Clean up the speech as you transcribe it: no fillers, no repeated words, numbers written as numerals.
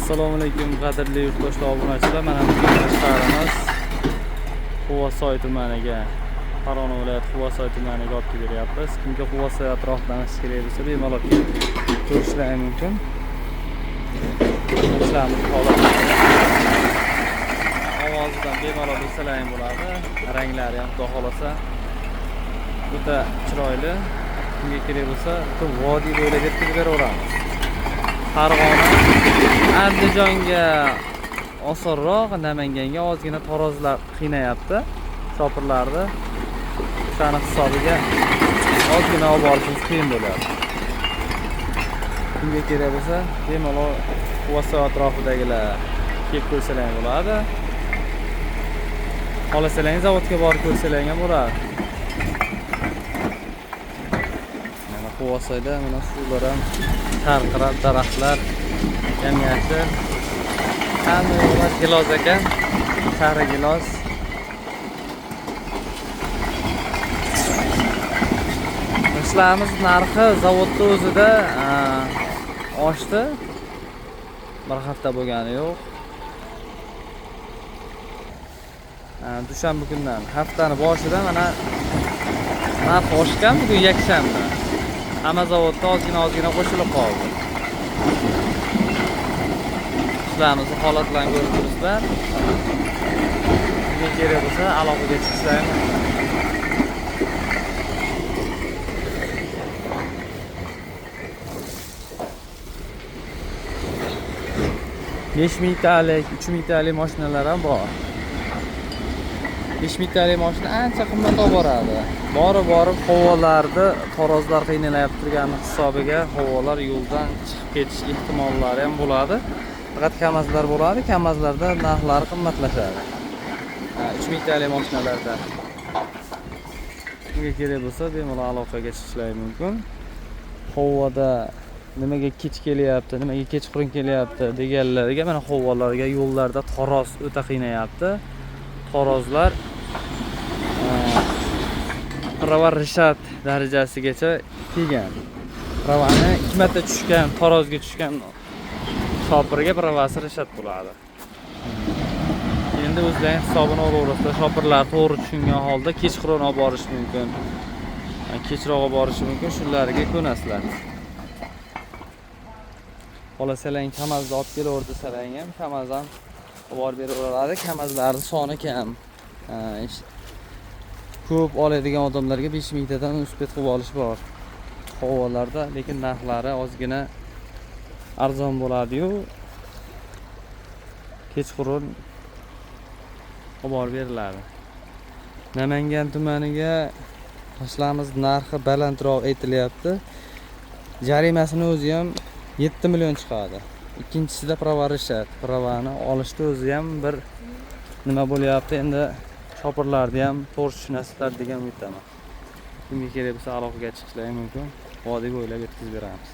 Assalomu alaykum qadrli yurtdoshlar, obunachilar. Mana bugun shahrimiz Quvasoy tumaniga, Farg'ona viloyati Quvasoy tumaniga olib kelyapmiz. Kimga Quvasoy atrofidan kerak bo'lsa, bemalol kelib ko'rishlari mumkin. Ishlarimiz holati ovozidan bemalol bilsalaring bo'ladi. Ranglari ham xudo xolasa juda chiroyli. Kimga kerak bo'lsa, butun vodiy bo'ylab yetkazib beraveramiz. Farg'ona, Andijonga osonroq, Namanganga ozgina tarozlar qiynayapti. Shopirlarni o'shani hisobiga ozgina olib borishimiz qiyin bo'lyapti. Kimga kerak bo'lsa, bemalol Quvasoy atrofidagilar kelib ko'rsalar bo'ladi. Xohlasangiz zavodga borib ko'rsalar ham bo'ladi. Mana Quvasoyda mana suvlar ham charqirab, daraxtlar yam-yashil. Hamma yo'llar gilos ekan, sari gilos. Ishlarimiz narxi zavodda o'zida oshdi. Bir hafta bo'lgani yo'q. Dushanba kundan, haftani boshida mana narx oshgan, bugun yakshanba. Hamma zavodda ozgina qo'shilib qoldi. Ishlarimizni holatlarini ko'rib turibsizlar. Kimga kerak bo'lsa aloqaga chiqishlaring. 5000 talik, 3000 talik mashinalar ham bor. 5000 talik mashina ancha qimmat olib boradi. Borib havolarni tarozlar qiynalayib turgani hisobiga havolar yo'ldan chiqib ketish ehtimollari ham bo'ladi. Faqat kamazlar bo'ladi, kamazlarda narxlari qimmatlashadi. 3000 talik mashinalarda. Kimga kerak bo'lsa, bemalol aloqaga chiqishlari mumkin. Havoda nimaga kech kelyapti, nimaga kechqurun kelyapti deganlarga mana havolarga yo'llarda taroz o'ta qiynayapti. Tarozlar prava rishat darajasigacha kelgan. Pravani 2 marta tushgan, tarozga tushgan shopirga pravasi rishat bo'ladi. Endi o'zlarining hisobini olaverasizlar. Shopirlar to'g'ri tushungan holda kechqurun olib borish mumkin. Kechroq olib borish mumkin, shunlarga ko'nasizlar. Xohlasalang kamazni olib kelaver desalang ham kamazdan olib beraveradi. Kamazlarning soni kam. Ko'p oladigan odamlarga 5000 tadan uspet qilib olish bor. Havolarda, lekin narxlari ozgina arzon bo'ladi-yu. Kechqurun olib beriladi. Namangan tumaniga ishlarimiz narxi balandroq aytilyapti. Jarimasini o'zi ham 7 million chiqadi. Ikkinchisida prava rishat. Pravani olishda o'zi ham bir nima bo'lyapti. Endi shopirlarni ham to'g'ri tushunasizlar degan umiddaman. Kimga kerak bo'lsa aloqaga chiqishlari mumkin. Vodiy bo'ylab yetkazib beramiz.